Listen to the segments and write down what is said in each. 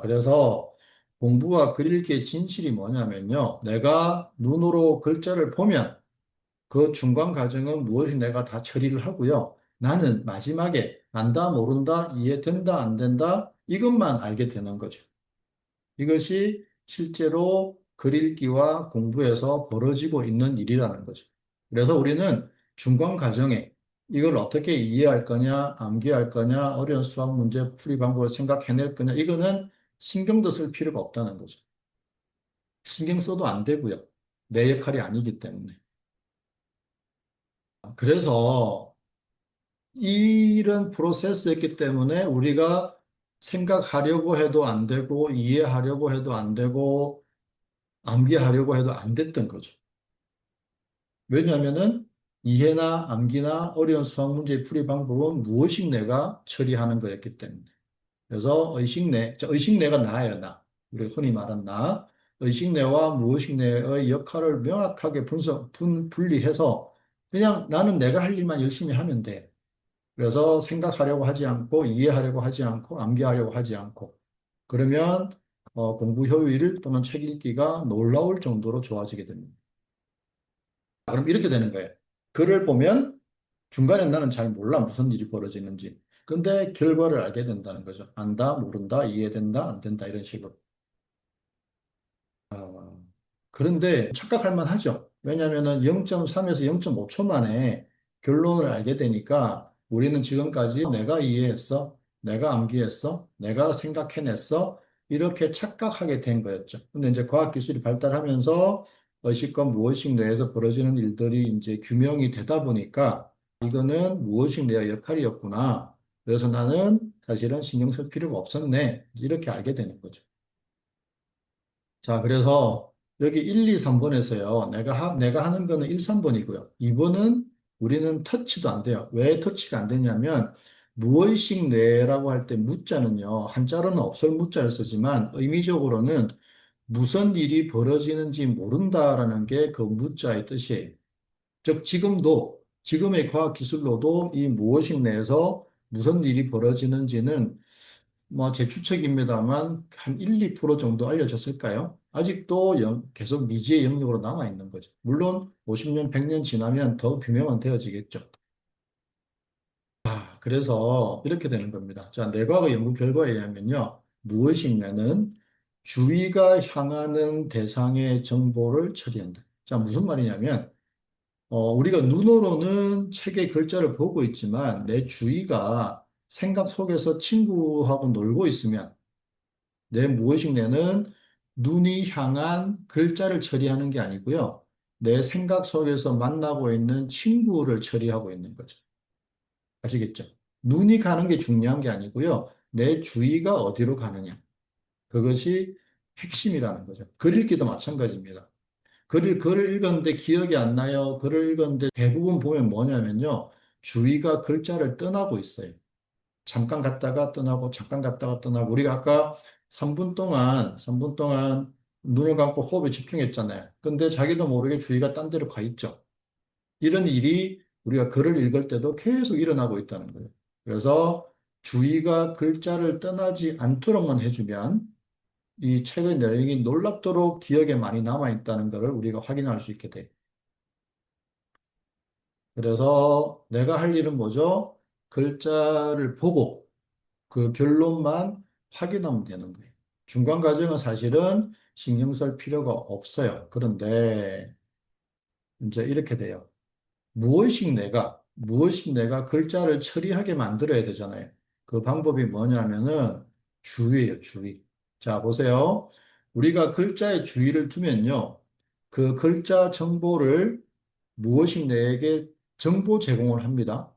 그래서 공부와 글읽기의 진실이 뭐냐면요. 내가 눈으로 글자를 보면 그 중간 과정은 무엇이 내가 다 처리를 하고요. 나는 마지막에 안다, 모른다, 이해된다, 안 된다, 이것만 알게 되는 거죠. 이것이 실제로 글 읽기와 공부에서 벌어지고 있는 일이라는 거죠. 그래서 우리는 중간 과정에 이걸 어떻게 이해할 거냐, 암기할 거냐, 어려운 수학 문제 풀이 방법을 생각해낼 거냐, 이거는 신경도 쓸 필요가 없다는 거죠. 신경 써도 안 되고요. 내 역할이 아니기 때문에. 그래서 이런 프로세스였기 때문에 우리가 생각하려고 해도 안 되고, 이해하려고 해도 안 되고, 암기하려고 해도 안 됐던 거죠. 왜냐하면은 이해나 암기나 어려운 수학 문제의 풀이 방법은 무엇이 내가 처리하는 거였기 때문에. 그래서 의식내, 의식내가 나예요, 나. 우리가 흔히 말하는 나. 의식내와 무의식내의 역할을 명확하게 분리해서 그냥 나는 내가 할 일만 열심히 하면 돼. 그래서 생각하려고 하지 않고, 이해하려고 하지 않고, 암기하려고 하지 않고. 그러면 공부 효율 또는 책 읽기가 놀라울 정도로 좋아지게 됩니다. 그럼 이렇게 되는 거예요. 글을 보면 중간에 나는 잘 몰라 무슨 일이 벌어지는지. 근데 결과를 알게 된다는 거죠. 안다, 모른다, 이해된다, 안 된다 이런 식으로. 그런데 착각할 만하죠. 왜냐하면 0.3에서 0.5초 만에 결론을 알게 되니까 우리는 지금까지 내가 이해했어, 내가 암기했어, 내가 생각해냈어 이렇게 착각하게 된 거였죠. 근데 이제 과학기술이 발달하면서 의식과 무의식 내에서 벌어지는 일들이 이제 규명이 되다 보니까 이거는 무의식 내의 역할이었구나. 그래서 나는 사실은 신경 쓸 필요가 없었네. 이렇게 알게 되는 거죠. 자, 그래서 여기 1, 2, 3번에서요. 내가 하는 거는 1, 3번이고요. 2번은 우리는 터치도 안 돼요. 왜 터치가 안 되냐면 무의식 뇌라고 할 때 무자는요. 한자로는 없을 무자를 쓰지만 의미적으로는 무슨 일이 벌어지는지 모른다라는 게 그 무자의 뜻이에요. 즉 지금의 과학 기술로도 이 무의식 내에서 무슨 일이 벌어지는지는 뭐 제 추측입니다만 한 1, 2% 정도 알려졌을까요? 아직도 계속 미지의 영역으로 남아 있는 거죠. 물론 50년, 100년 지나면 더 규명은 되어지겠죠. 그래서 이렇게 되는 겁니다. 자, 뇌과학 연구 결과에 의하면요. 무의식내는 주의가 향하는 대상의 정보를 처리한다. 자, 무슨 말이냐면 우리가 눈으로는 책의 글자를 보고 있지만 내 주위가 생각 속에서 친구하고 놀고 있으면 내 무의식 뇌는 눈이 향한 글자를 처리하는 게 아니고요. 내 생각 속에서 만나고 있는 친구를 처리하고 있는 거죠. 아시겠죠? 눈이 가는 게 중요한 게 아니고요. 내 주위가 어디로 가느냐. 그것이 핵심이라는 거죠. 글 읽기도 마찬가지입니다. 글을 읽었는데 기억이 안 나요. 글을 읽었는데 대부분 보면 뭐냐면요. 주위가 글자를 떠나고 있어요. 잠깐 갔다가 떠나고 잠깐 갔다가 떠나고 우리가 아까 3분 동안 눈을 감고 호흡에 집중했잖아요. 근데 자기도 모르게 주의가 딴 데로 가 있죠. 이런 일이 우리가 글을 읽을 때도 계속 일어나고 있다는 거예요. 그래서 주의가 글자를 떠나지 않도록만 해주면 이 책의 내용이 놀랍도록 기억에 많이 남아 있다는 것을 우리가 확인할 수 있게 돼요. 그래서 내가 할 일은 뭐죠? 글자를 보고 그 결론만 확인하면 되는 거예요. 중간 과정은 사실은 신경 쓸 필요가 없어요. 그런데 이제 이렇게 돼요. 무의식 내가 글자를 처리하게 만들어야 되잖아요. 그 방법이 뭐냐면은 주의예요, 주의. 자, 보세요. 우리가 글자에 주의를 두면요. 그 글자 정보를 무의식 내에게 정보 제공을 합니다.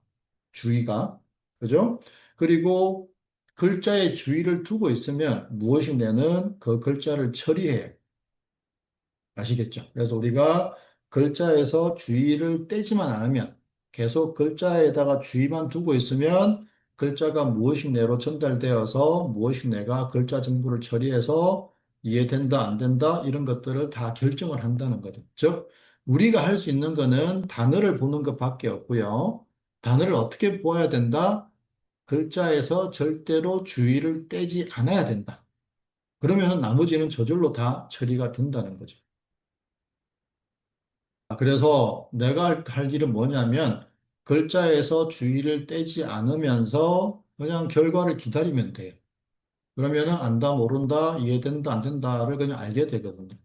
주의가. 그죠? 그리고 글자에 주의를 두고 있으면 무엇이 내는 그 글자를 처리해요. 아시겠죠? 그래서 우리가 글자에서 주의를 떼지만 않으면 계속 글자에다가 주의만 두고 있으면 글자가 무엇이 내로 전달되어서 무엇이 내가 글자 정보를 처리해서 이해된다, 안 된다, 이런 것들을 다 결정을 한다는 거죠. 즉, 우리가 할 수 있는 거는 단어를 보는 것밖에 없고요. 단어를 어떻게 보아야 된다? 글자에서 절대로 주의를 떼지 않아야 된다. 그러면 나머지는 저절로 다 처리가 된다는 거죠. 그래서 내가 할 일은 뭐냐면 글자에서 주의를 떼지 않으면서 그냥 결과를 기다리면 돼요. 그러면은 안다, 모른다, 이해된다, 안 된다를 그냥 알게 되거든요.